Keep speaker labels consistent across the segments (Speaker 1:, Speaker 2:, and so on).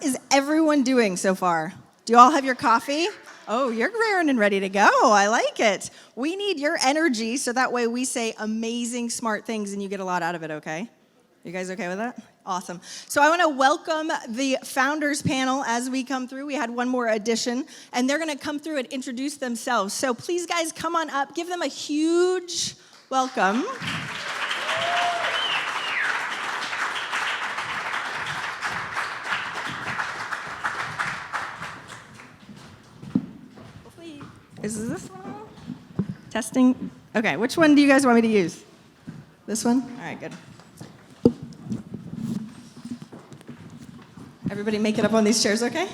Speaker 1: is everyone doing so far? Do you all have your coffee? Oh, you're raring and ready to go. I like it. We need your energy so that way we say amazing, smart things and you get a lot out of it, okay? You guys okay with that? Awesome. So I want to welcome the founders panel as we come through. We had one more addition, and they're going to come through and introduce themselves. So please, guys, come on up. Give them a huge welcome. Is this one? Testing? Okay, which one do you guys want me to use? This one? All right, good. Everybody make it up on these chairs, okay?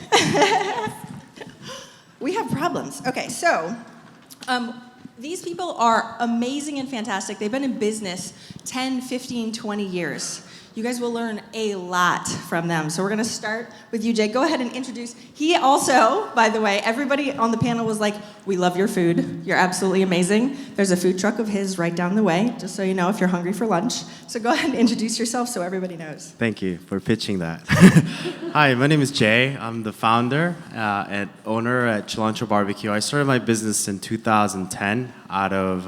Speaker 1: We have problems. Okay, so these people are amazing and fantastic. They've been in business 10, 15, 20 years. You guys will learn a lot from them. So we're going to start with you, Jay. Go ahead and introduce. He also, by the way, everybody on the panel was like, we love your food. You're absolutely amazing. There's a food truck of his right down the way, just so you know if you're hungry for lunch. So go ahead and introduce yourself so everybody knows.
Speaker 2: Thank you for pitching that. Hi, my name is Jay. I'm the founder and owner at Cilantro Barbecue. I started my business in 2010 out of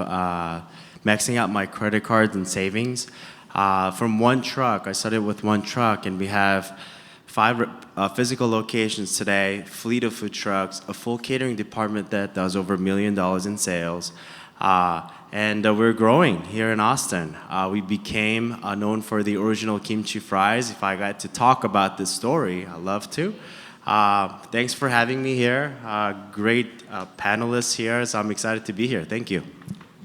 Speaker 2: maxing out my credit cards and savings. From one truck, I started with one truck, and we have 5 physical locations today, fleet of food trucks, a full catering department that does over $1 million in sales, and we're growing here in Austin. We became known for the original kimchi fries. If I got to talk about this story, I'd love to. Thanks for having me here. Great panelists here, so I'm excited to be here. Thank you.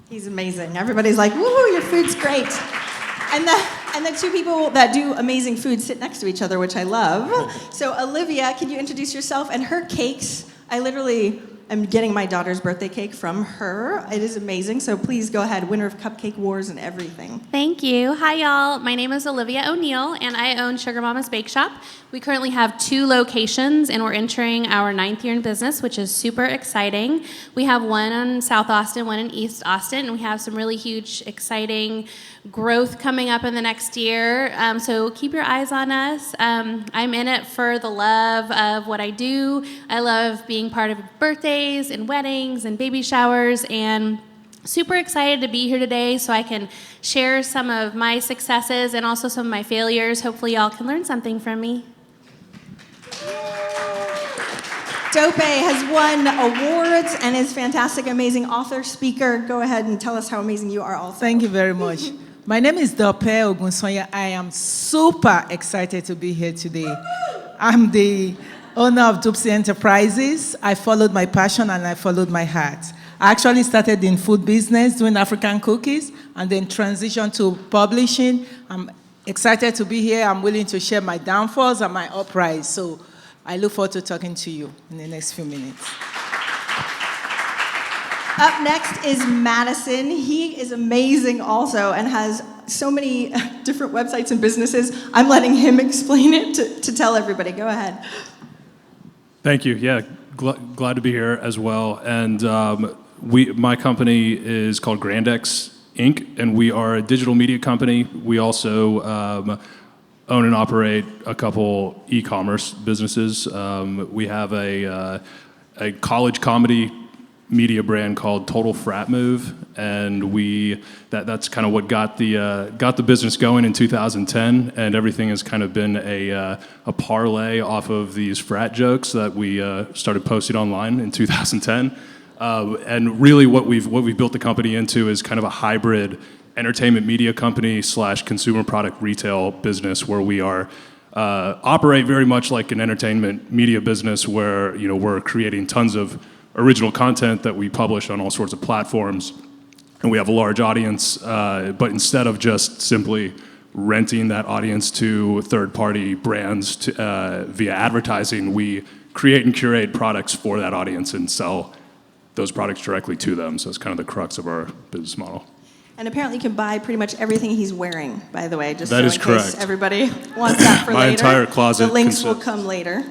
Speaker 1: He's amazing. Everybody's like, woo, your food's great. And the two people that do amazing food sit next to each other, which I love. So Olivia, can you introduce yourself? And her cakes, I literally am getting my daughter's birthday cake from her. It is amazing. So please go ahead, winner of Cupcake Wars and everything.
Speaker 3: Thank you. Hi, y'all. My name is Olivia O'Neal, and I own Sugar Mama's Bakeshop. We currently have 2 locations, and we're entering our 9th year in business, which is super exciting. We have one in South Austin, one in East Austin, and we have some really huge, exciting growth coming up in the next year. So keep your eyes on us. I'm in it for the love of what I do. I love being part of birthdays and weddings and baby showers, and super excited to be here today so I can share some of my successes and also some of my failures. Hopefully y'all can learn something from me.
Speaker 1: Dope has won awards and is fantastic, amazing author, speaker. Go ahead and tell us how amazing you are also.
Speaker 4: Thank you very much. My name is Dope Ogunsoya. I am super excited to be here today. I'm the owner of Dupsy Enterprises. I followed my passion and I followed my heart. I actually started in food business, doing African cookies, and then transitioned to publishing. I'm excited to be here. I'm willing to share my downfalls and my uprise. So I look forward to talking to you in the next few minutes.
Speaker 1: Up next is Madison. He is amazing also and has so many different websites and businesses. I'm letting him explain it to tell everybody. Go ahead.
Speaker 5: Thank you. Yeah, glad to be here as well. And my company is called Grandex Inc., and we are a digital media company. We also own and operate a couple e-commerce businesses. We have a college comedy media brand called Total Frat Move, and that's kind of what got the business going in 2010, and everything has kind of been a parlay off of these frat jokes that we started posting online in 2010. And really what we've built the company into is kind of a hybrid entertainment media company / consumer product retail business, where we are operate very much like an entertainment media business, where we're creating tons of original content that we publish on all sorts of platforms, and we have a large audience, but instead of just simply renting that audience to third-party brands via advertising, we create and curate products for that audience and sell those products directly to them. So it's kind of the crux of our business model.
Speaker 1: And apparently you can buy pretty much everything he's wearing, by the way, just
Speaker 5: that
Speaker 1: so
Speaker 5: is
Speaker 1: in
Speaker 5: correct.
Speaker 1: case everybody wants that for
Speaker 5: My
Speaker 1: later.
Speaker 5: entire closet
Speaker 1: The links will come later.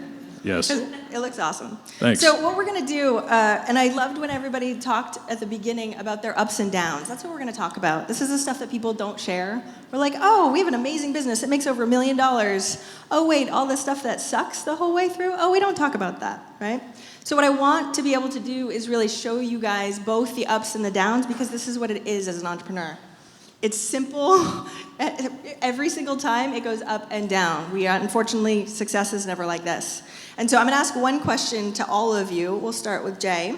Speaker 5: Yes.
Speaker 1: It looks awesome.
Speaker 5: Thanks.
Speaker 1: So what we're going to do, and I loved when everybody talked at the beginning about their ups and downs. That's what we're going to talk about. This is the stuff that people don't share. We're like, oh, we have an amazing business. It makes over $1 million. Oh, wait, all this stuff that sucks the whole way through? Oh, we don't talk about that, right? So what I want to be able to do is really show you guys both the ups and the downs, because this is what it is as an entrepreneur. It's simple. Every single time it goes up and down. Unfortunately, success is never like this. And so I'm going to ask one question to all of you. We'll start with Jay.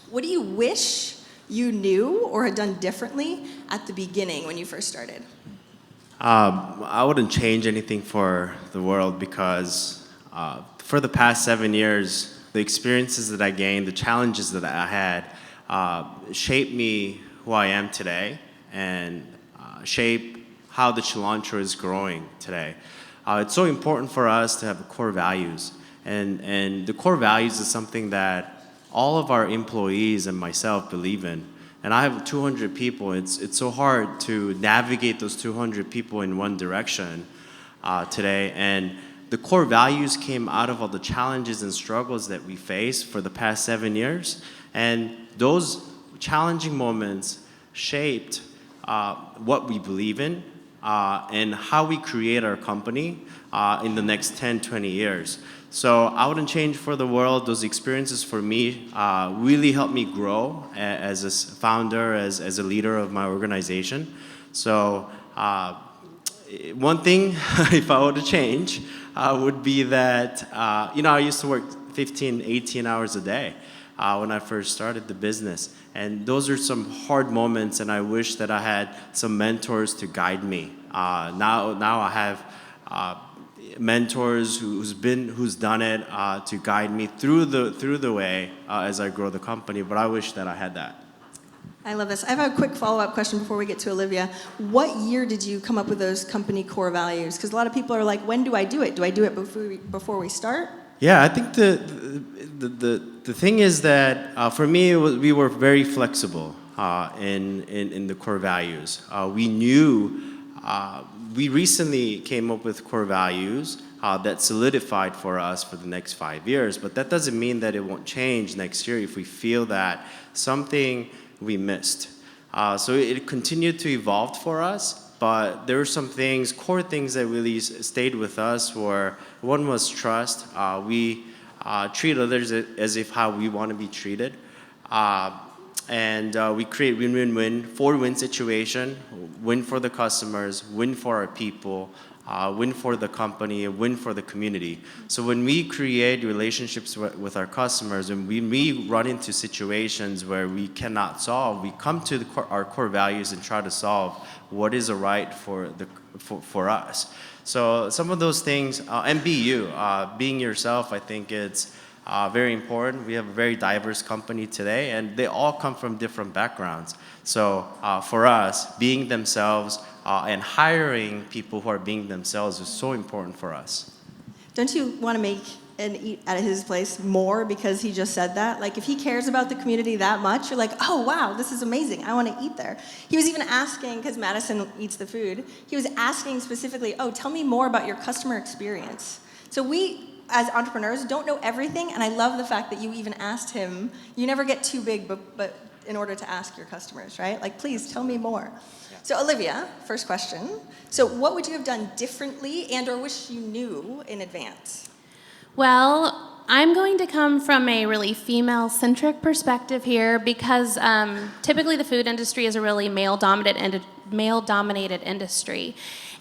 Speaker 1: What do you wish you knew or had done differently at the beginning when you first started?
Speaker 2: I wouldn't change anything for the world, because for the past 7 years, the experiences that I gained, the challenges that I had, shaped me who I am today, and shape how the cilantro is growing today. It's so important for us to have core values, and the core values is something that all of our employees and myself believe in. And I have 200 people. It's so hard to navigate those 200 people in one direction today. And the core values came out of all the challenges and struggles that we faced for the past 7 years. And those challenging moments shaped what we believe in and how we create our company in the next 10, 20 years. So I wouldn't change for the world. Those experiences for me really helped me grow as a founder, as a leader of my organization. So one thing, if I were to change, would be that, I used to work 15, 18 hours a day when I first started the business. And those are some hard moments, and I wish that I had some mentors to guide me. Now I have mentors who's done it to guide me through the way as I grow the company. But I wish that I had that.
Speaker 1: I love this. I have a quick follow-up question before we get to Olivia. What year did you come up with those company core values? Because a lot of people are like, when do I do it? Do I do it before we start?
Speaker 2: Yeah, I think the thing is that for me, we were very flexible in the core values. We knew we recently came up with core values that solidified for us for the next 5 years, but that doesn't mean that it won't change next year if we feel that something we missed. So it continued to evolve for us. But there were some things, core things that really stayed with us. Where one was trust. We treat others as if how we want to be treated, and we create win-win-win, 4-win situation: win for the customers, win for our people, win for the company, and win for the community. So when we create relationships with our customers, and when we run into situations where we cannot solve, we come to our core values and try to solve what is right for us. So some of those things, and be you, being yourself, I think it's very important. We have a very diverse company today, and they all come from different backgrounds. So for us, being themselves and hiring people who are being themselves is so important for us.
Speaker 1: Don't you want to make and eat at his place more because he just said that? Like, if he cares about the community that much, you're like, oh, wow, this is amazing. I want to eat there. He was even asking, because Madison eats the food, he was asking specifically, oh, tell me more about your customer experience. So we, as entrepreneurs, don't know everything, and I love the fact that you even asked him. You never get too big, but in order to ask your customers, right? Like, please tell me more. Yeah. So Olivia, first question. So what would you have done differently and or wish you knew in advance?
Speaker 3: Well, I'm going to come from a really female-centric perspective here because typically the food industry is a really male-dominated industry.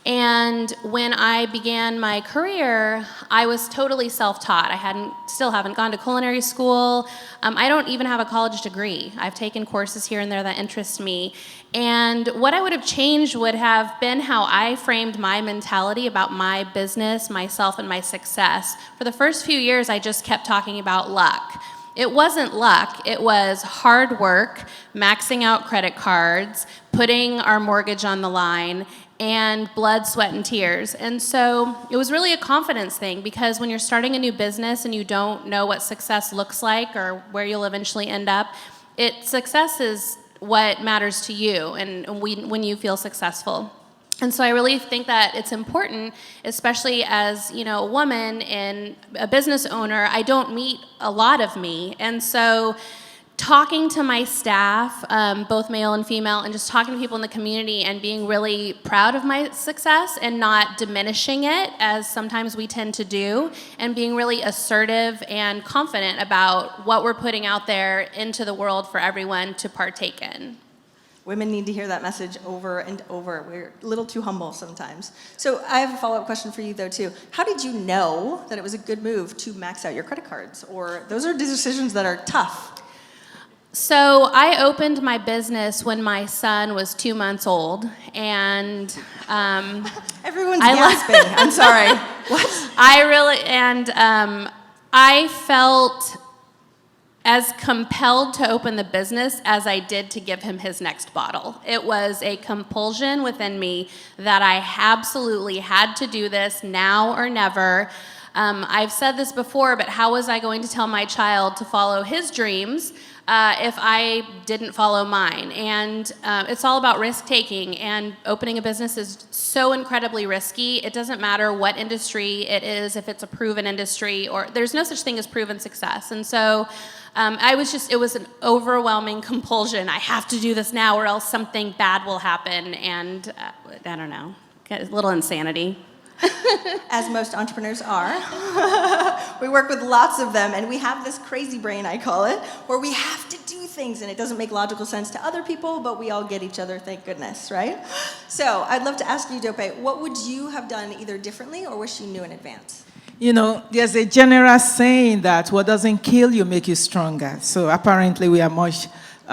Speaker 3: And when I began my career, I was totally self-taught. I still haven't gone to culinary school. I don't even have a college degree. I've taken courses here and there that interest me. And what I would have changed would have been how I framed my mentality about my business, myself, and my success. For the first few years, I just kept talking about luck. It wasn't luck, it was hard work, maxing out credit cards, putting our mortgage on the line, and blood, sweat, and tears. And so it was really a confidence thing, because when you're starting a new business and you don't know what success looks like or where you'll eventually end up, success is what matters to you and when you feel successful. And so I really think that it's important, especially as, a woman and a business owner, I don't meet a lot of me. And so talking to my staff, both male and female, and just talking to people in the community and being really proud of my success and not diminishing it, as sometimes we tend to do, and being really assertive and confident about what we're putting out there into the world for everyone to partake in.
Speaker 1: Women need to hear that message over and over. We're a little too humble sometimes. So I have a follow-up question for you, though, too. How did you know that it was a good move to max out your credit cards? Or those are decisions that are tough.
Speaker 3: So I opened my business when my son was 2 months old, and
Speaker 1: Everyone's gasping. I'm sorry. What?
Speaker 3: I felt as compelled to open the business as I did to give him his next bottle. It was a compulsion within me that I absolutely had to do this now or never. I've said this before, but how was I going to tell my child to follow his dreams if I didn't follow mine? And it's all about risk-taking, and opening a business is so incredibly risky. It doesn't matter what industry it is, if it's a proven industry, or there's no such thing as proven success. And so it was an overwhelming compulsion. I have to do this now or else something bad will happen. And I don't know, a little insanity.
Speaker 1: As most entrepreneurs are. We work with lots of them, and we have this crazy brain, I call it, where we have to do things, and it doesn't make logical sense to other people, but we all get each other, thank goodness, right? So I'd love to ask you, Dope, what would you have done either differently or wish you knew in advance?
Speaker 4: There's a general saying that what doesn't kill you make you stronger. So apparently we are much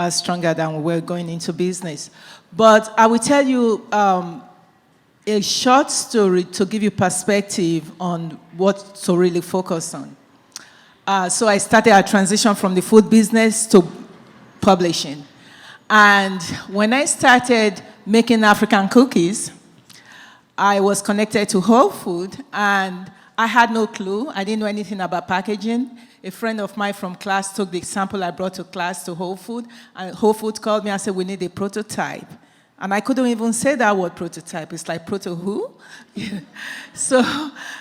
Speaker 4: stronger than we were going into business. But I will tell you a short story to give you perspective on what to really focus on. So I started a transition from the food business to publishing. And when I started making African cookies, I was connected to Whole Food, and I had no clue. I didn't know anything about packaging. A friend of mine from class took the sample I brought to class to Whole Food, and Whole Food called me and said, we need a prototype. And I couldn't even say that word, prototype. It's like, proto who? So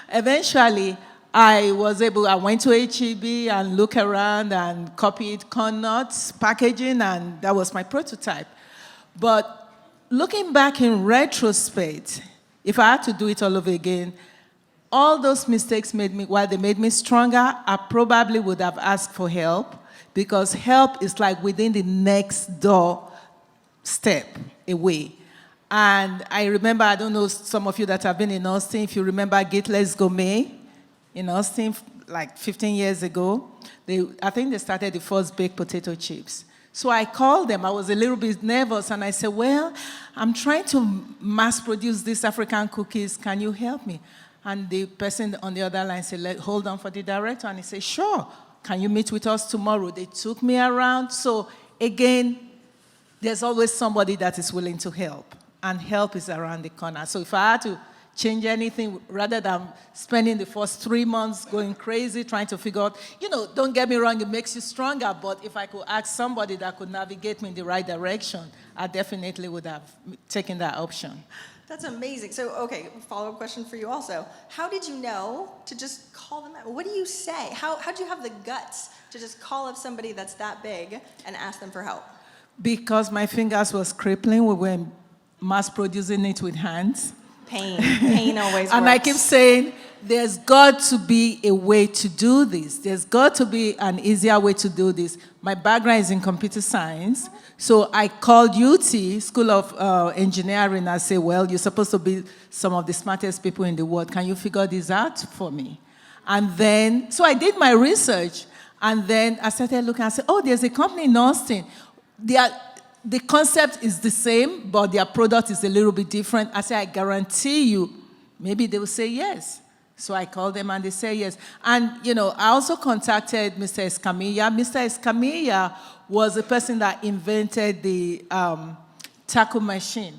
Speaker 4: eventually, I went to HEB and looked around and copied corn nuts packaging, and that was my prototype. But looking back in retrospect, if I had to do it all over again, all those mistakes while they made me stronger, I probably would have asked for help, because help is like within the next door step away. And I remember, I don't know, some of you that have been in Austin, if you remember Gateless Gourmet in Austin like 15 years ago, I think they started the first baked potato chips. So I called them. I was a little bit nervous, and I said, well, I'm trying to mass produce these African cookies. Can you help me? And the person on the other line said, hold on for the director. And he said, sure. Can you meet with us tomorrow? They took me around. So again, there's always somebody that is willing to help, and help is around the corner. So if I had to change anything, rather than spending the first 3 months going crazy trying to figure out, don't get me wrong, it makes you stronger, but if I could ask somebody that could navigate me in the right direction, I definitely would have taken that option.
Speaker 1: That's amazing. So, okay, follow-up question for you also. How did you know to just call them out? What do you say? How'd you have the guts to just call up somebody that's that big and ask them for help?
Speaker 4: Because my fingers was crippling. We were mass producing it with hands.
Speaker 1: Pain always works.
Speaker 4: And I keep saying, there's got to be a way to do this. There's got to be an easier way to do this. My background is in computer science. So I called UT, School of Engineering, and said, well, you're supposed to be some of the smartest people in the world. Can you figure this out for me? And then, so I did my research, and then I started looking, I said, oh, there's a company in Austin. The concept is the same, but their product is a little bit different. I said, I guarantee you, maybe they will say yes. So I called them and they say yes. And, I also contacted Mr. Escamilla. Mr. Escamilla was the person that invented the taco machine.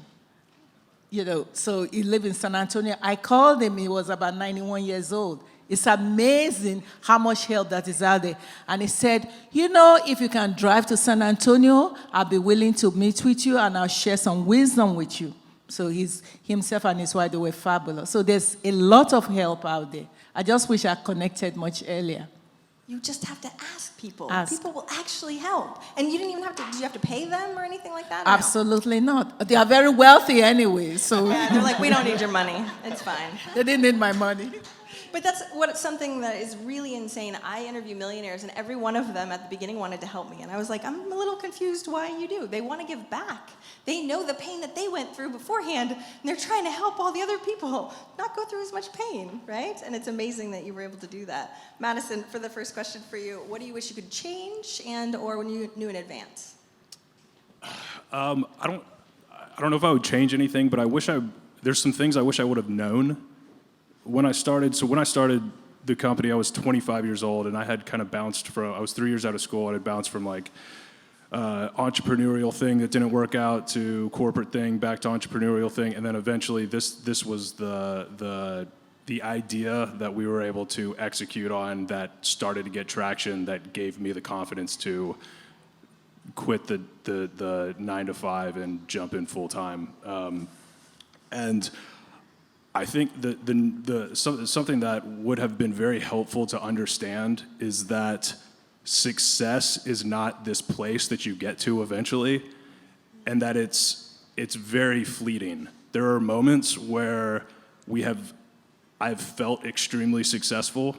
Speaker 4: So he lived in San Antonio. I called him, he was about 91 years old. It's amazing how much help that is out there. And he said, if you can drive to San Antonio, I'll be willing to meet with you and I'll share some wisdom with you. So himself and his wife, they were fabulous. So there's a lot of help out there. I just wish I connected much earlier.
Speaker 1: You just have to ask people.
Speaker 4: Ask.
Speaker 1: People will actually help. And you didn't even have to, did you have to pay them or anything like that? or no?
Speaker 4: Absolutely not. They are very wealthy anyway, so
Speaker 1: Yeah, they're like, we don't need your money. It's fine.
Speaker 4: they didn't need my money.
Speaker 1: But that's something that is really insane. I interview millionaires, and every one of them at the beginning wanted to help me. And I was like, I'm a little confused why you do. They want to give back. They know the pain that they went through beforehand, and they're trying to help all the other people not go through as much pain, right? And it's amazing that you were able to do that. Madison, for the first question for you, what do you wish you could change and or when you knew in advance?
Speaker 5: I don't know if I would change anything, but there's some things I wish I would have known when I started the company. I was 25 years old, and I had kind of I was 3 years out of school, and I had bounced from like entrepreneurial thing that didn't work out to corporate thing, back to entrepreneurial thing, and then eventually this was the idea that we were able to execute on that started to get traction, that gave me the confidence to quit the 9 to 5 and jump in full time. And I think something that would have been very helpful to understand is that success is not this place that you get to eventually, and that it's very fleeting. There are moments where I've felt extremely successful,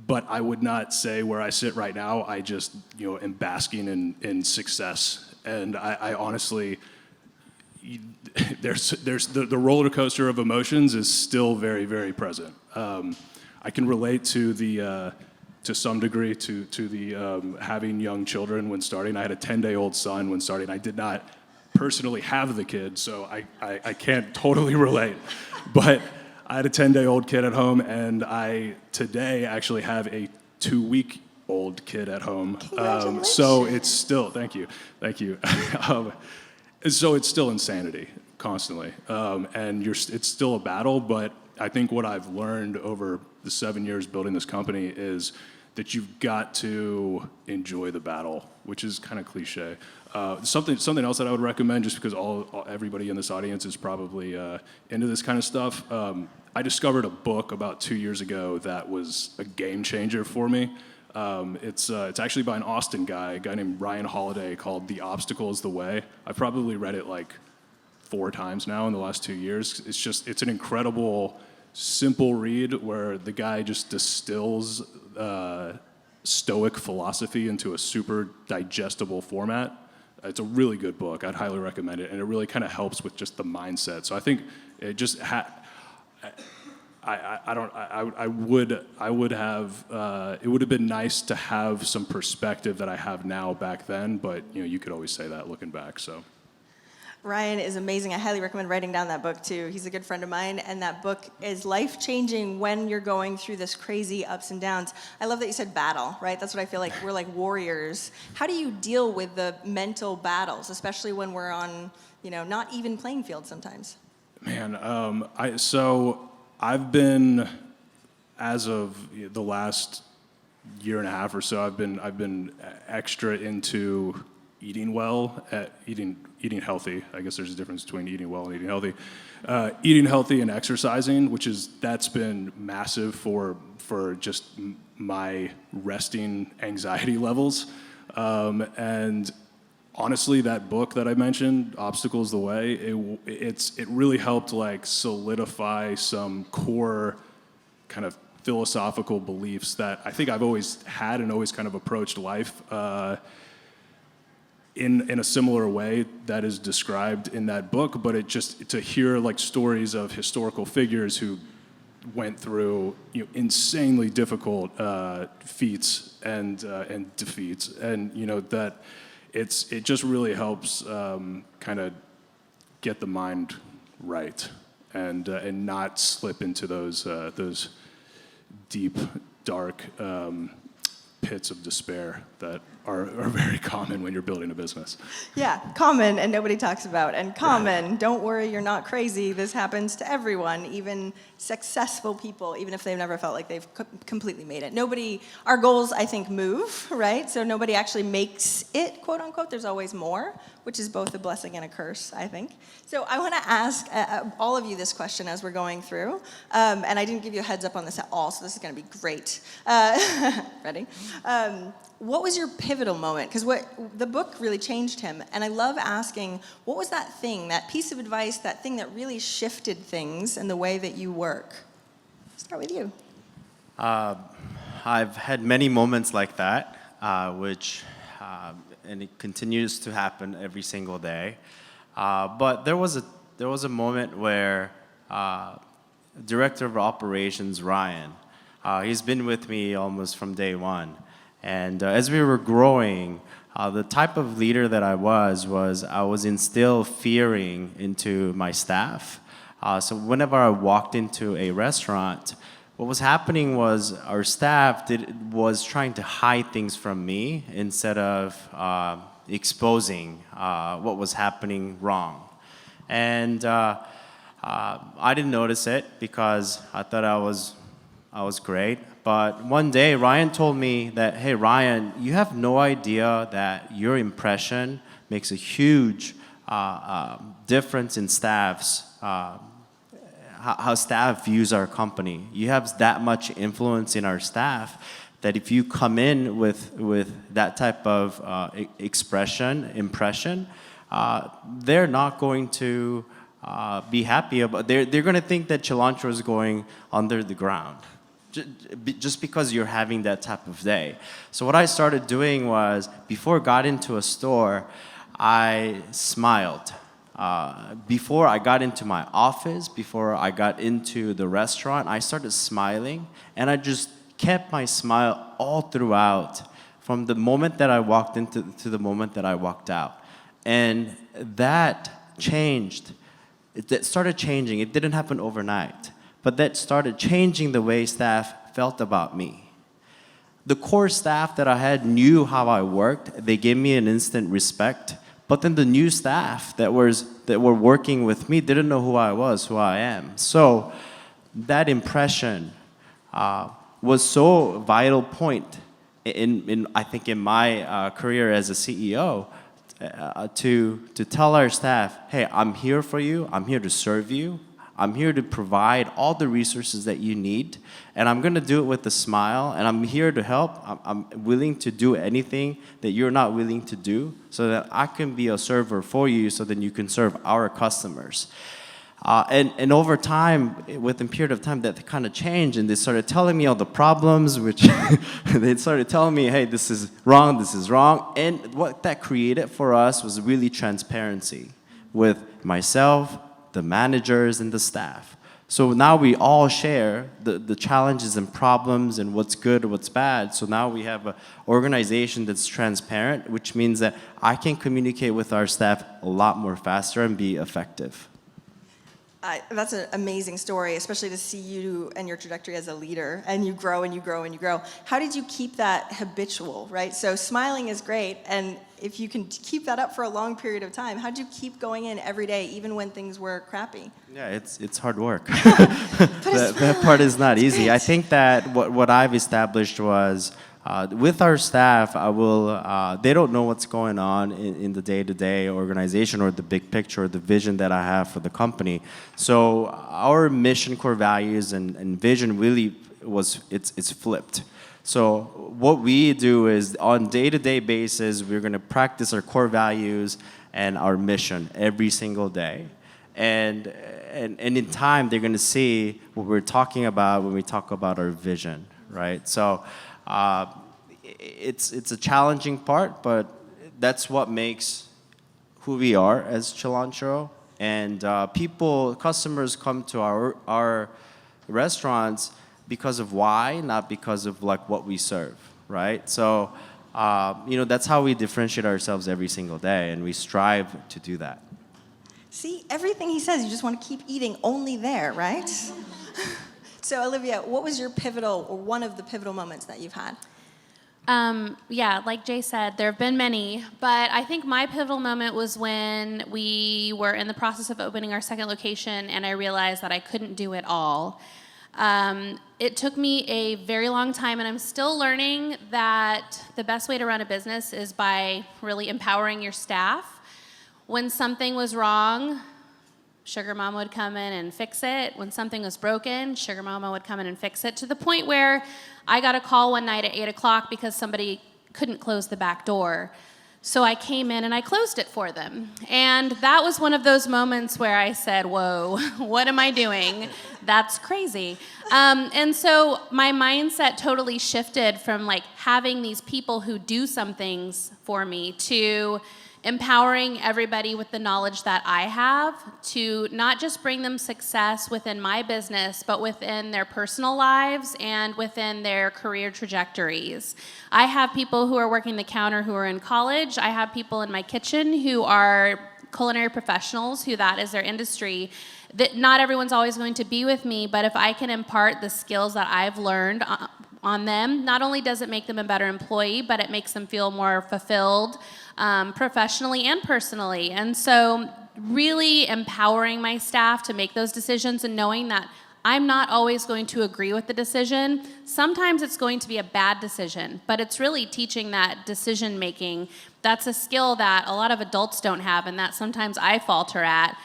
Speaker 5: but I would not say where I sit right now, I just am basking in success. And I honestly, there's the roller coaster of emotions is still very, very present. I can relate to some degree to the having young children when starting. I had a 10-day-old son when starting. I did not personally have the kid, so I can't totally relate. But I had a 10-day-old kid at home, and I today actually have a 2-week-old kid at home. So it's still, thank you. So it's still insanity constantly, and it's still a battle. But I think what I've learned over the 7 years building this company is that you've got to enjoy the battle, which is kind of cliche. Something else that I would recommend, just because everybody in this audience is probably into this kind of stuff. I discovered a book about 2 years ago that was a game changer for me. It's actually by an Austin guy, a guy named Ryan Holiday, called "The Obstacle Is the Way." I've probably read it like 4 times now in the last 2 years. It's an incredible, simple read where the guy just distills Stoic philosophy into a super digestible format. It's a really good book. I'd highly recommend it, and it really kind of helps with just the mindset. So I think it just I would have it would have been nice to have some perspective that I have now back then, but you could always say that looking back. So
Speaker 1: Ryan is amazing. I highly recommend writing down that book too. He's a good friend of mine, and that book is life-changing when you're going through this crazy ups and downs. I love that you said battle, right? That's what I feel like. We're like warriors. How do you deal with the mental battles, especially when we're on, not even playing field sometimes?
Speaker 5: Man, I've been, as of the last year and a half or so, I've been extra into eating well, eating healthy. I guess there's a difference between eating well and eating healthy. Eating healthy and exercising, that's been massive for just my resting anxiety levels. And honestly, that book that I mentioned, "Obstacles the Way," it really helped solidify some core kind of philosophical beliefs that I think I've always had and always kind of approached life in a similar way that is described in that book. But to hear stories of historical figures who went through insanely difficult feats and defeats, and that it just really helps kind of get the mind right and not slip into those deep, dark pits of despair that are very common when you're building a business.
Speaker 1: Yeah, common and nobody talks about. And common, don't worry, you're not crazy. This happens to everyone, even successful people, even if they've never felt like they've completely made it. Our goals, I think, move, right? So nobody actually makes it, quote unquote. There's always more. which is both a blessing and a curse, I think. So I want to ask all of you this question as we're going through, and I didn't give you a heads up on this at all, so this is going to be great. Ready? What was your pivotal moment? Because the book really changed him, and I love asking, what was that thing, that piece of advice, that thing that really shifted things in the way that you work? Start with you.
Speaker 2: I've had many moments like that, and it continues to happen every single day. But there was a moment where Director of Operations Ryan, he's been with me almost from day one, and as we were growing, the type of leader that I was instilled fearing into my staff. So whenever I walked into a restaurant, what was happening was our staff was trying to hide things from me instead of exposing what was happening wrong. And I didn't notice it because I thought I was great. But one day, Ryan told me that, hey, Ryan, you have no idea that your impression makes a huge difference in staff's how staff views our company. You have that much influence in our staff that if you come in with that type of impression, they're not going to be happy about. They're going to think that cilantro is going under the ground, just because you're having that type of day. So what I started doing was, before I got into a store, I smiled. Before I got into my office, before I got into the restaurant, I started smiling, and I just kept my smile all throughout, from the moment that I walked into to the moment that I walked out. And that changed. That started changing. It didn't happen overnight, but that started changing the way staff felt about me. The core staff that I had knew how I worked. They gave me an instant respect. But then the new staff that were working with me didn't know who I was, who I am. So that impression was so vital point in I think in my career as a CEO, to tell our staff, hey, I'm here for you. I'm here to serve you. I'm here to provide all the resources that you need, and I'm going to do it with a smile, and I'm here to help. I'm willing to do anything that you're not willing to do so that I can be a server for you so that you can serve our customers. And over time, within a period of time, that kind of changed, and they started telling me all the problems, which they started telling me, hey, this is wrong, and what that created for us was really transparency with myself, the managers, and the staff. So now we all share the challenges and problems and what's good, what's bad. So now we have an organization that's transparent, which means that I can communicate with our staff a lot more faster and be effective.
Speaker 1: That's an amazing story, especially to see you and your trajectory as a leader, and you grow and you grow and you grow. How did you keep that habitual, right? So smiling is great, and if you can keep that up for a long period of time, how did you keep going in every day, even when things were crappy?
Speaker 2: Yeah, it's hard work. that part is not easy.
Speaker 1: Great.
Speaker 2: I think that what I've established was, with our staff, they don't know what's going on in the day-to-day organization or the big picture or the vision that I have for the company. So our mission, core values, and vision really it's flipped. So what we do is, on day-to-day basis, we're going to practice our core values and our mission every single day. And in time, they're going to see what we're talking about when we talk about our vision, right? So it's a challenging part, but that's what makes who we are as cilantro. And customers come to our restaurants because of why, not because of like what we serve, right? So that's how we differentiate ourselves every single day, and we strive to do that.
Speaker 1: See, everything he says, you just want to keep eating only there, right? So Olivia, what was your pivotal, or one of the pivotal moments that you've had?
Speaker 3: Yeah, like Jay said, there have been many, but I think my pivotal moment was when we were in the process of opening our second location, and I realized that I couldn't do it all. It took me a very long time, and I'm still learning that the best way to run a business is by really empowering your staff. When something was wrong, Sugar Mama would come in and fix it. When something was broken, Sugar Mama would come in and fix it, to the point where I got a call one night at 8 o'clock because somebody couldn't close the back door. So I came in and I closed it for them. And that was one of those moments where I said, whoa, what am I doing? That's crazy. And so my mindset totally shifted from like having these people who do some things for me to empowering everybody with the knowledge that I have to not just bring them success within my business, but within their personal lives and within their career trajectories. I have people who are working the counter who are in college. I have people in my kitchen who are culinary professionals, who that is their industry. That not everyone's always going to be with me, but if I can impart the skills that I've learned on them, not only does it make them a better employee, but it makes them feel more fulfilled professionally and personally. And so really empowering my staff to make those decisions and knowing that I'm not always going to agree with the decision. Sometimes it's going to be a bad decision, but it's really teaching that decision making. That's a skill that a lot of adults don't have and that sometimes I falter at.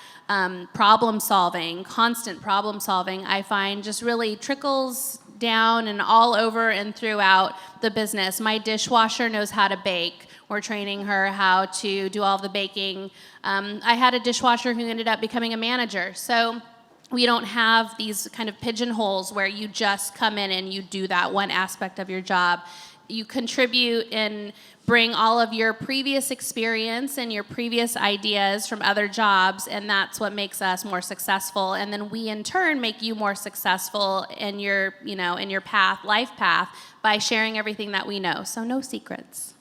Speaker 3: Problem solving, constant problem solving, I find just really trickles down and all over and throughout the business. My dishwasher knows how to bake. We're training her how to do all of the baking. I had a dishwasher who ended up becoming a manager. So we don't have these kind of pigeonholes where you just come in and you do that one aspect of your job. You contribute and bring all of your previous experience and your previous ideas from other jobs, and that's what makes us more successful. And then we in turn make you more successful in your, in your life path by sharing everything that we know. So no secrets.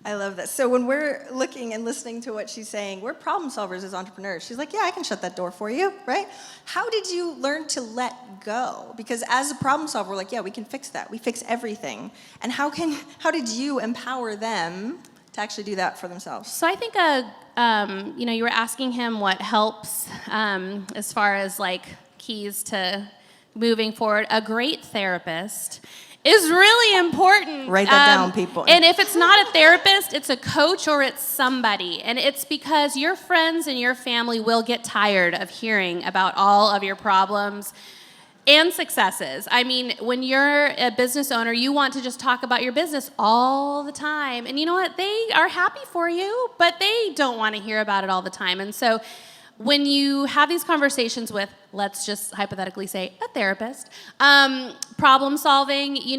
Speaker 1: I love this. So when we're looking and listening to what she's saying, we're problem solvers as entrepreneurs. She's like, yeah, I can shut that door for you, right? How did you learn to let go? Because as a problem solver, we're like, yeah, we can fix that. We fix everything. And how did you empower them to actually do that for themselves?
Speaker 3: So I think, you were asking him what helps as far as like keys to moving forward. A great therapist is really important.
Speaker 1: Write that down, people.
Speaker 3: And if it's not a therapist, it's a coach or it's somebody. And it's because your friends and your family will get tired of hearing about all of your problems and successes. I mean, when you're a business owner, you want to just talk about your business all the time. And you know what? They are happy for you, but they don't want to hear about it all the time. And so when you have these conversations with, let's just hypothetically say, a therapist, problem solving, you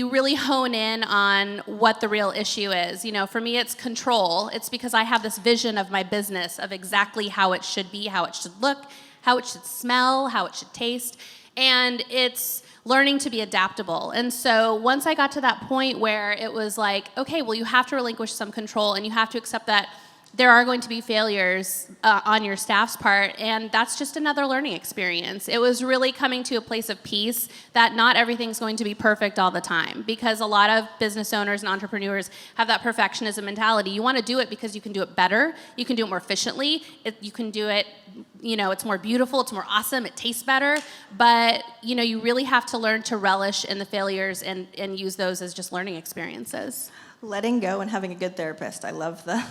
Speaker 3: really hone in on what the real issue is. For me, it's control. It's because I have this vision of my business, of exactly how it should be, how it should look, how it should smell, how it should taste. And it's learning to be adaptable. And so once I got to that point where it was like, okay, well, you have to relinquish some control and you have to accept that there are going to be failures on your staff's part, and that's just another learning experience. It was really coming to a place of peace that not everything's going to be perfect all the time, because a lot of business owners and entrepreneurs have that perfectionism mentality. You want to do it because you can do it better, you can do it more efficiently, you can do it, it's more beautiful, it's more awesome, it tastes better, but you really have to learn to relish in the failures and use those as just learning experiences.
Speaker 1: Letting go and having a good therapist. I love that.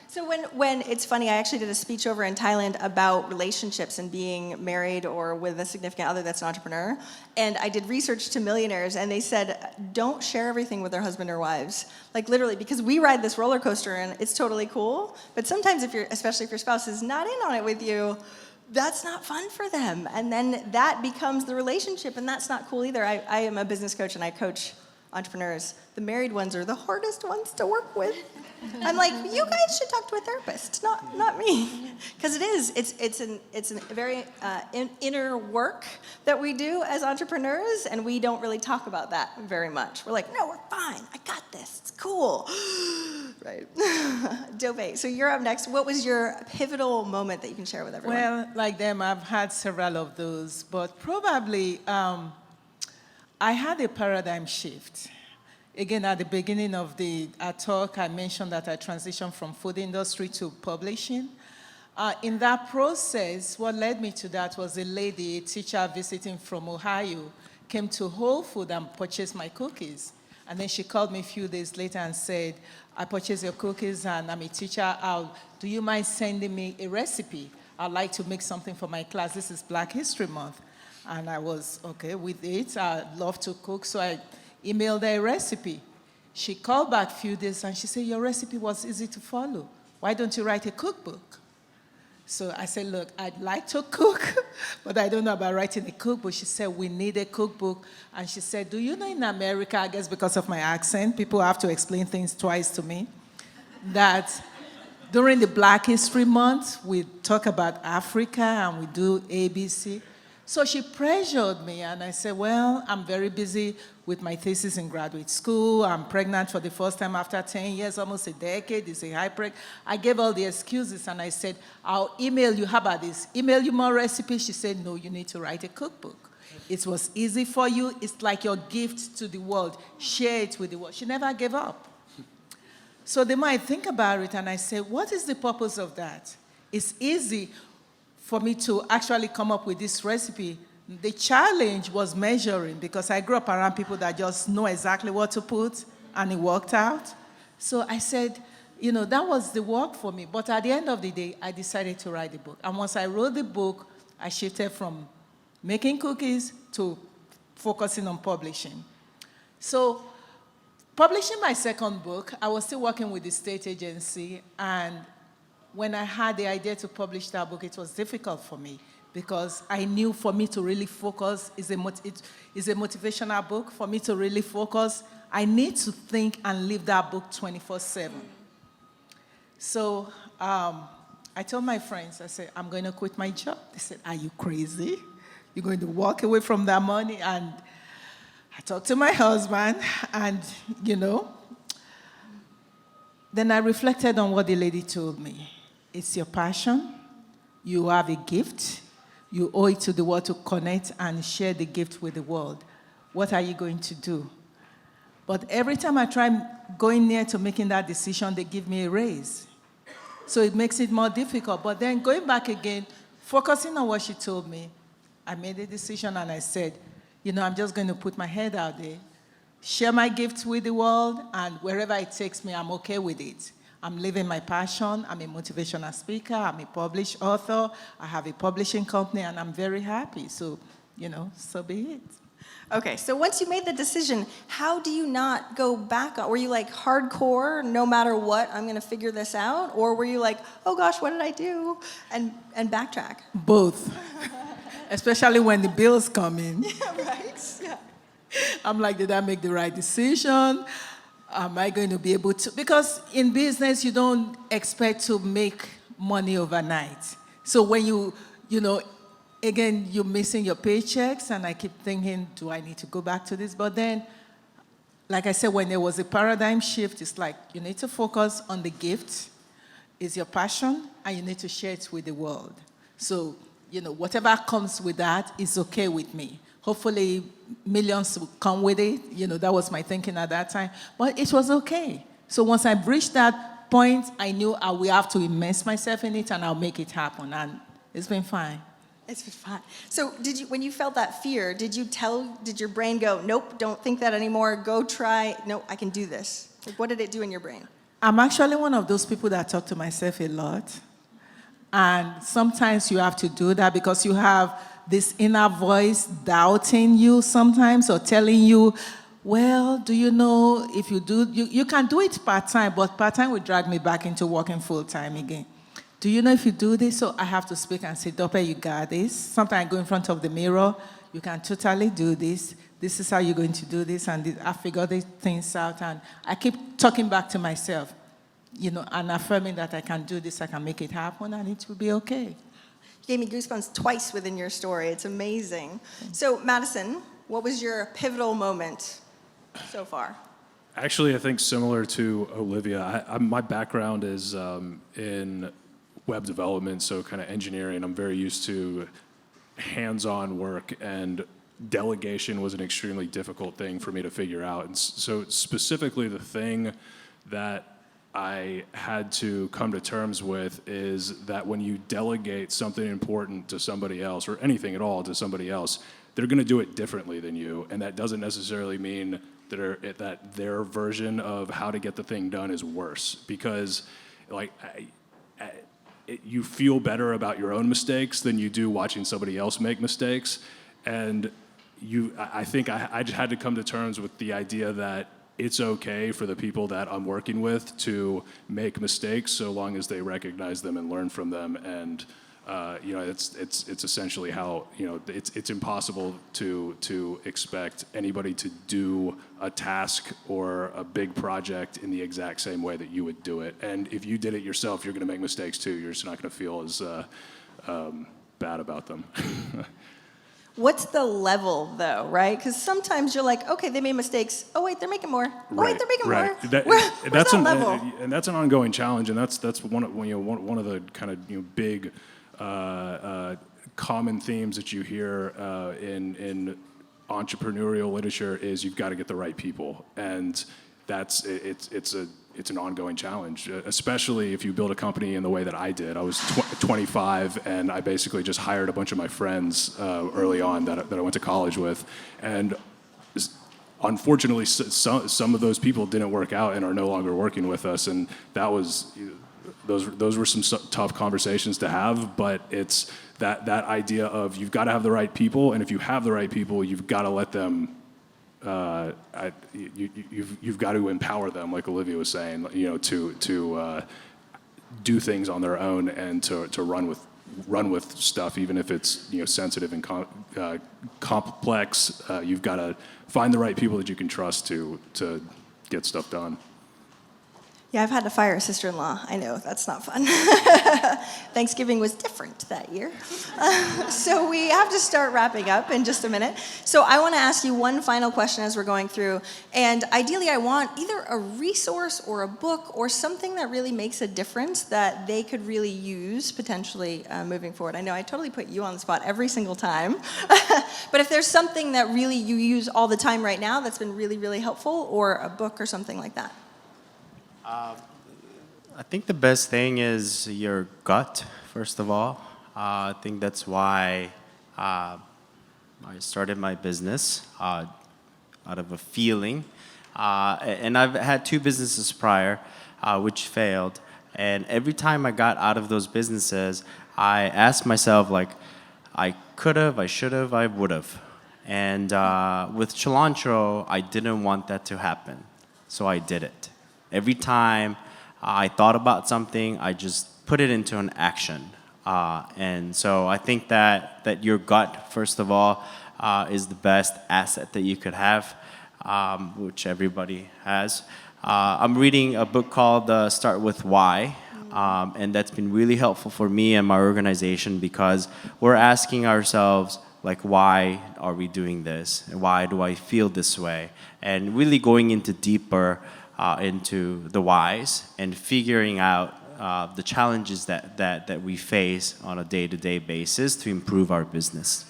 Speaker 1: So when it's funny, I actually did a speech over in Thailand about relationships and being married or with a significant other that's an entrepreneur. And I did research to millionaires, and they said, don't share everything with their husband or wives. Like literally, because we ride this roller coaster and it's totally cool. But sometimes especially if your spouse is not in on it with you, that's not fun for them. And then that becomes the relationship, and that's not cool either. I am a business coach, and I coach entrepreneurs. The married ones are the hardest ones to work with. I'm like, you guys should talk to a therapist, not me, because it's a very inner work that we do as entrepreneurs, and we don't really talk about that very much. We're like, no, we're fine. I got this. It's cool, right? Dope. So you're up next. What was your pivotal moment that you can share with everyone?
Speaker 4: Well, like them, I've had several of those, but probably I had a paradigm shift. Again, at the beginning of the talk, I mentioned that I transitioned from food industry to publishing. In that process, what led me to that was a lady, a teacher visiting from Ohio, came to Whole Foods and purchased my cookies. And then she called me a few days later and said, I purchased your cookies and I'm a teacher. Do you mind sending me a recipe? I'd like to make something for my class. This is Black History Month. And I was okay with it. I love to cook, so I emailed her a recipe. She called back a few days and she said, your recipe was easy to follow. Why don't you write a cookbook? So I said, look, I'd like to cook, but I don't know about writing a cookbook. She said, we need a cookbook. And she said, do you know in America, I guess because of my accent, people have to explain things twice to me, that during the Black History Month, we talk about Africa and we do ABC. So she pressured me, and I said, well, I'm very busy with my thesis in graduate school. I'm pregnant for the first time after 10 years, almost a decade. It's a high preg. I gave all the excuses, and I said, I'll email you. How about this? Email you more recipes? She said, no, you need to write a cookbook. It was easy for you. It's like your gift to the world. Share it with the world. She never gave up. So the more I think about it, and I say, what is the purpose of that? It's easy for me to actually come up with this recipe. The challenge was measuring, because I grew up around people that just know exactly what to put, and it worked out. So I said, that was the work for me. But at the end of the day, I decided to write the book. And once I wrote the book, I shifted from making cookies to focusing on publishing. So publishing my second book, I was still working with the state agency, and when I had the idea to publish that book, it was difficult for me because I knew for me to really focus, it is a motivational book. For me to really focus, I need to think and live that book 24/7. So I told my friends, I said, I'm going to quit my job. They said, are you crazy? You're going to walk away from that money? And I talked to my husband, and, then I reflected on what the lady told me. It's your passion. You have a gift. You owe it to the world to connect and share the gift with the world. What are you going to do? But every time I try going near to making that decision, they give me a raise. So it makes it more difficult. But then going back again, focusing on what she told me, I made a decision and I said, I'm just going to put my head out there, share my gifts with the world, and wherever it takes me, I'm okay with it. I'm living my passion. I'm a motivational speaker. I'm a published author. I have a publishing company, and I'm very happy. So, so be it.
Speaker 1: Okay, so once you made the decision, how do you not go back? Were you like hardcore, no matter what, I'm going to figure this out? Or were you like, oh gosh, what did I do? And backtrack?
Speaker 4: Both. Especially when the bills come in.
Speaker 1: Yeah, right? Yeah.
Speaker 4: I'm like, did I make the right decision? Am I going to be able to? Because in business, you don't expect to make money overnight. So when again, you're missing your paychecks, and I keep thinking, do I need to go back to this? But then, like I said, when there was a paradigm shift, it's like you need to focus on the gift, it's your passion, and you need to share it with the world. So, whatever comes with that is okay with me. Hopefully, millions will come with it. That was my thinking at that time. But it was okay. So once I reached that point, I knew I will have to immerse myself in it, and I'll make it happen. And it's been fine.
Speaker 1: It's been fine. So when you felt that fear, did your brain go, nope, don't think that anymore, go try, no, I can do this? Like, what did it do in your brain?
Speaker 4: I'm actually one of those people that talk to myself a lot. And sometimes you have to do that because you have this inner voice doubting you sometimes, or telling you, well, do you know if you do, you can do it part-time, but part-time will drag me back into working full-time again. Do you know if you do this? So I have to speak and say, Dope, you got this. Sometimes I go in front of the mirror. You can totally do this. This is how you're going to do this. And I figure these things out. And I keep talking back to myself, and affirming that I can do this, I can make it happen, and it will be okay.
Speaker 1: You gave me goosebumps twice within your story. It's amazing. So, Madison, what was your pivotal moment so far?
Speaker 5: Actually, I think similar to Olivia, my background is in web development, so kind of engineering. I'm very used to hands-on work, and delegation was an extremely difficult thing for me to figure out. And so specifically the thing that I had to come to terms with is that when you delegate something important to somebody else, or anything at all to somebody else, they're going to do it differently than you, and that doesn't necessarily mean that their version of how to get the thing done is worse, because like you feel better about your own mistakes than you do watching somebody else make mistakes. And I think I just had to come to terms with the idea that it's okay for the people that I'm working with to make mistakes so long as they recognize them and learn from them. And it's essentially how, it's impossible to expect anybody to do a task or a big project in the exact same way that you would do it. And if you did it yourself, you're going to make mistakes too. You're just not going to feel as bad about them.
Speaker 1: What's the level, though, right? Because sometimes you're like, okay, they made mistakes. Oh, wait, they're making more. Oh, wait, they're making more. Where's that level?
Speaker 5: And that's an ongoing challenge, and that's one of the kind of big common themes that you hear in entrepreneurial literature is you've got to get the right people, and it's an ongoing challenge, especially if you build a company in the way that I did. I was 25, and I basically just hired a bunch of my friends early on that I went to college with, and unfortunately, some of those people didn't work out and are no longer working with us, and those were some tough conversations to have. But it's that idea of you've got to have the right people, and if you have the right people, you've got to let them. You've got to empower them, like Olivia was saying, to do things on their own and to run with stuff, even if it's sensitive and complex. You've got to find the right people that you can trust to get stuff done.
Speaker 1: Yeah, I've had to fire a sister-in-law. I know, that's not fun. Thanksgiving was different that year. So we have to start wrapping up in just a minute. So I want to ask you one final question as we're going through. And ideally, I want either a resource or a book or something that really makes a difference that they could really use potentially moving forward. I know I totally put you on the spot every single time. But if there's something that really you use all the time right now that's been really, really helpful, or a book or something like that.
Speaker 2: I think the best thing is your gut, first of all. I think that's why I started my business out of a feeling. And I've had 2 businesses prior, which failed. And every time I got out of those businesses, I asked myself, like, I could have, I should have, I would have. And with Cilantro, I didn't want that to happen, so I did it. Every time I thought about something, I just put it into an action. And so I think that your gut, first of all, is the best asset that you could have, which everybody has. I'm reading a book called Start With Why, and that's been really helpful for me and my organization, because we're asking ourselves, like, why are we doing this? And why do I feel this way? And really going into deeper into the whys and figuring out the challenges that we face on a day-to-day basis to improve our business.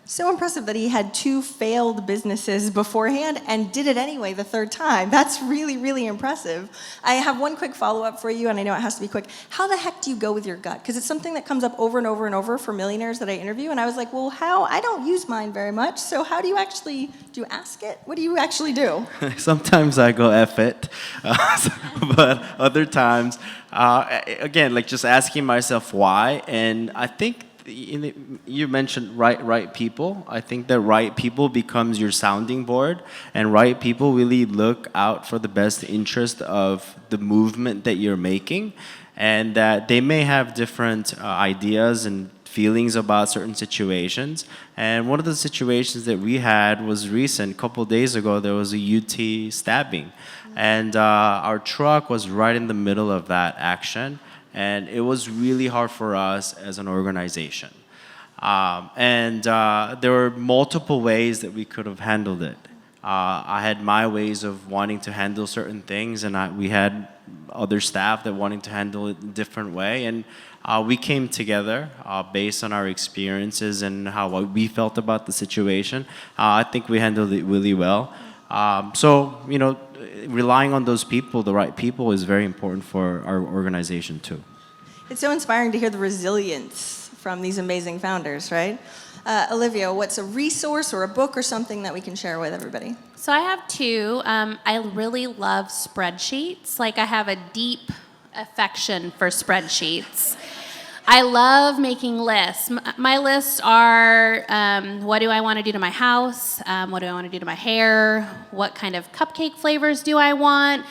Speaker 1: So impressive that he had 2 failed businesses beforehand and did it anyway the 3rd time. That's really, really impressive. I have one quick follow-up for you, and I know it has to be quick. How the heck do you go with your gut? Because it's something that comes up over and over and over for millionaires that I interview, and I was like, well, how? I don't use mine very much, so how do you actually, do you ask it? What do you actually do?
Speaker 2: Sometimes I go F it, but other times, again, like just asking myself why, and I think you mentioned right people. I think that right people becomes your sounding board, and right people really look out for the best interest of the movement that you're making, and that they may have different ideas and feelings about certain situations. And one of the situations that we had was recent. A couple days ago, there was a UT stabbing, and our truck was right in the middle of that action. And it was really hard for us as an organization. There were multiple ways that we could have handled it. I had my ways of wanting to handle certain things, and we had other staff that wanted to handle it in a different way. And we came together based on our experiences and how we felt about the situation. I think we handled it really well. Relying on those people, the right people, is very important for our organization too.
Speaker 1: It's so inspiring to hear the resilience from these amazing founders, right? Olivia, what's a resource or a book or something that we can share with everybody?
Speaker 3: So I have two. I really love spreadsheets. Like, I have a deep affection for spreadsheets. I love making lists. My lists are, what do I want to do to my house? What do I want to do to my hair? What kind of cupcake flavors do I want?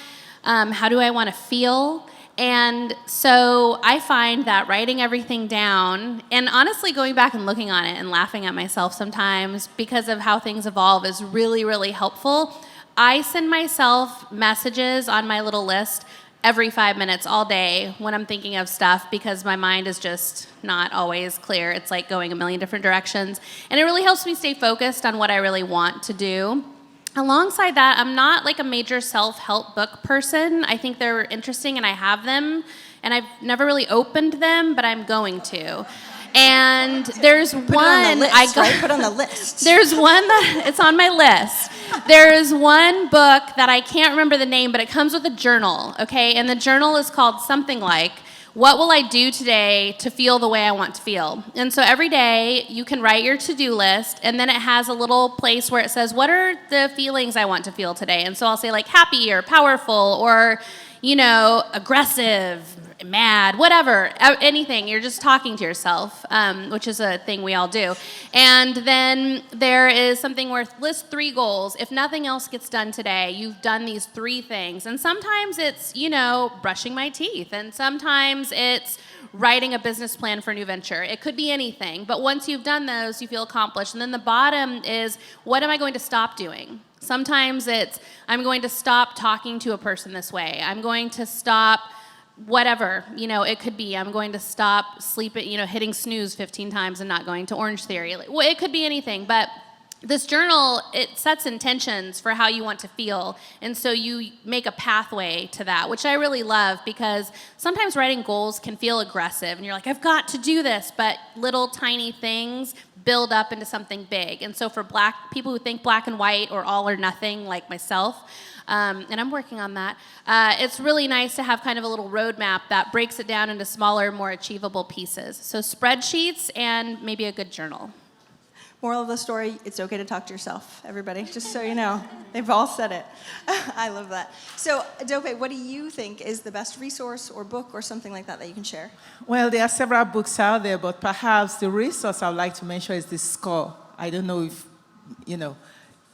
Speaker 3: How do I want to feel? And so I find that writing everything down, and honestly going back and looking on it and laughing at myself sometimes because of how things evolve, is really, really helpful. I send myself messages on my little list every 5 minutes all day when I'm thinking of stuff, because my mind is just not always clear. It's like going a million different directions. And it really helps me stay focused on what I really want to do. Alongside that, I'm not like a major self-help book person. I think they're interesting and I have them, and I've never really opened them, but I'm going to. And there's
Speaker 1: Put it on the list, right? Put on the list.
Speaker 3: There's one that, it's on my list. There's one book that I can't remember the name, but it comes with a journal, okay? And the journal is called something like, what will I do today to feel the way I want to feel? And so every day you can write your to-do list, and then it has a little place where it says, what are the feelings I want to feel today? And so I'll say like happy or powerful or, you know, aggressive, mad, whatever, anything. You're just talking to yourself, which is a thing we all do. And then there is something where list 3 goals. If nothing else gets done today, you've done these 3 things. And sometimes it's, you know, brushing my teeth. And sometimes it's writing a business plan for a new venture. It could be anything. But once you've done those, you feel accomplished. And then the bottom is, what am I going to stop doing? Sometimes it's, I'm going to stop talking to a person this way. I'm going to stop whatever, you know, it could be, I'm going to stop sleeping, you know, hitting snooze 15 times and not going to Orange Theory. Well, it could be anything, but this journal, it sets intentions for how you want to feel, and so you make a pathway to that, which I really love, because sometimes writing goals can feel aggressive, and you're like, I've got to do this, but little tiny things build up into something big. And so for people who think black and white or all or nothing, like myself, and I'm working on that, it's really nice to have kind of a little roadmap that breaks it down into smaller, more achievable pieces. So spreadsheets and maybe a good journal.
Speaker 1: Moral of the story, it's okay to talk to yourself, everybody, just so you know. They've all said it. I love that. So, Dope, what do you think is the best resource or book or something like that that you can share?
Speaker 4: Well, there are several books out there, but perhaps the resource I would like to mention is the SCORE. I don't know if, you know,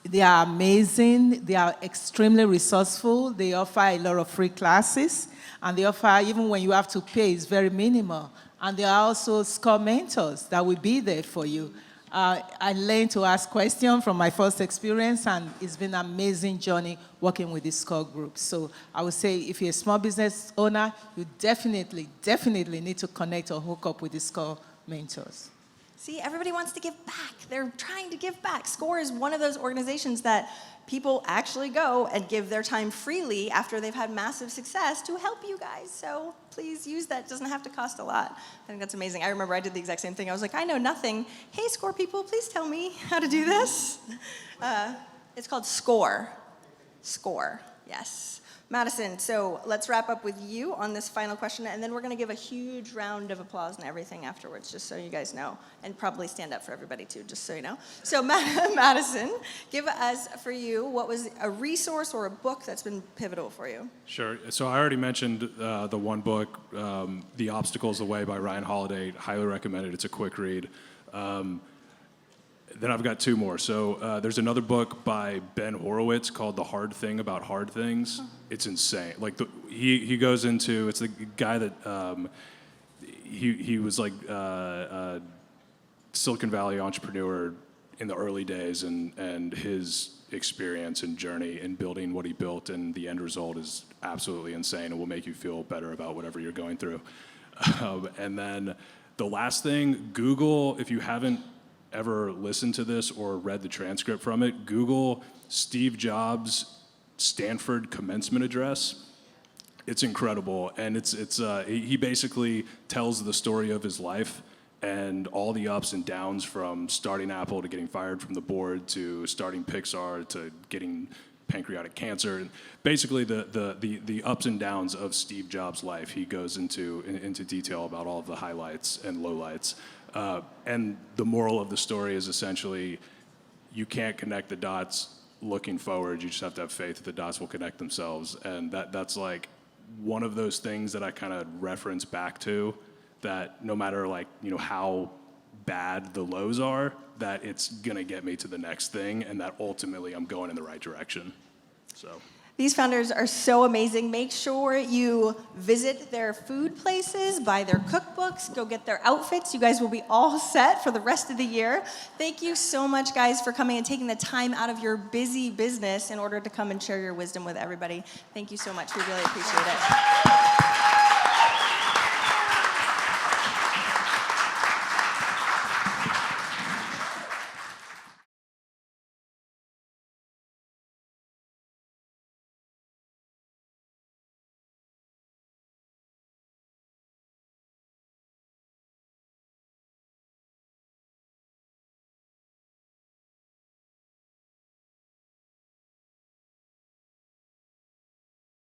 Speaker 4: they are amazing. They are extremely resourceful. They offer a lot of free classes, and they offer, even when you have to pay, it's very minimal. And there are also SCORE mentors that will be there for you. I learned to ask questions from my first experience, and it's been an amazing journey working with the SCORE group. So I would say if you're a small business owner, you definitely need to connect or hook up with the SCORE mentors.
Speaker 1: See, everybody wants to give back. They're trying to give back. SCORE is one of those organizations that people actually go and give their time freely after they've had massive success to help you guys. So please use that. It doesn't have to cost a lot. I think that's amazing. I remember I did the exact same thing. I was like, I know nothing. Hey, SCORE people, please tell me how to do this. It's called SCORE. SCORE, yes. Madison, so let's wrap up with you on this final question, and then we're going to give a huge round of applause and everything afterwards, just so you guys know, and probably stand up for everybody too, just so you know. So Madison, give us, for you, what was a resource or a book that's been pivotal for you?
Speaker 5: Sure. So I already mentioned the one book, The Obstacle is the Way by Ryan Holiday. Highly recommend it. It's a quick read. Then I've got 2 more. So there's another book by Ben Horowitz called The Hard Thing About Hard Things. It's insane. Like he goes into, it's the guy that he was like a Silicon Valley entrepreneur in the early days, and his experience and journey in building what he built, and the end result is absolutely insane and will make you feel better about whatever you're going through. And then the last thing, Google, if you haven't ever listened to this or read the transcript from it, Google Steve Jobs' Stanford commencement address. It's incredible, and he basically tells the story of his life and all the ups and downs, from starting Apple to getting fired from the board to starting Pixar to getting pancreatic cancer, and basically the ups and downs of Steve Jobs' life. He goes into detail about all of the highlights and lowlights. And the moral of the story is essentially you can't connect the dots looking forward. You just have to have faith that the dots will connect themselves. And that's like one of those things that I kind of reference back to, that no matter how bad the lows are, that it's gonna get me to the next thing, and that ultimately I'm going in the right direction. So.
Speaker 1: These founders are so amazing. Make sure you visit their food places, buy their cookbooks, go get their outfits. You guys will be all set for the rest of the year. Thank you so much, guys, for coming and taking the time out of your busy business in order to come and share your wisdom with everybody. Thank you so much. We really appreciate it.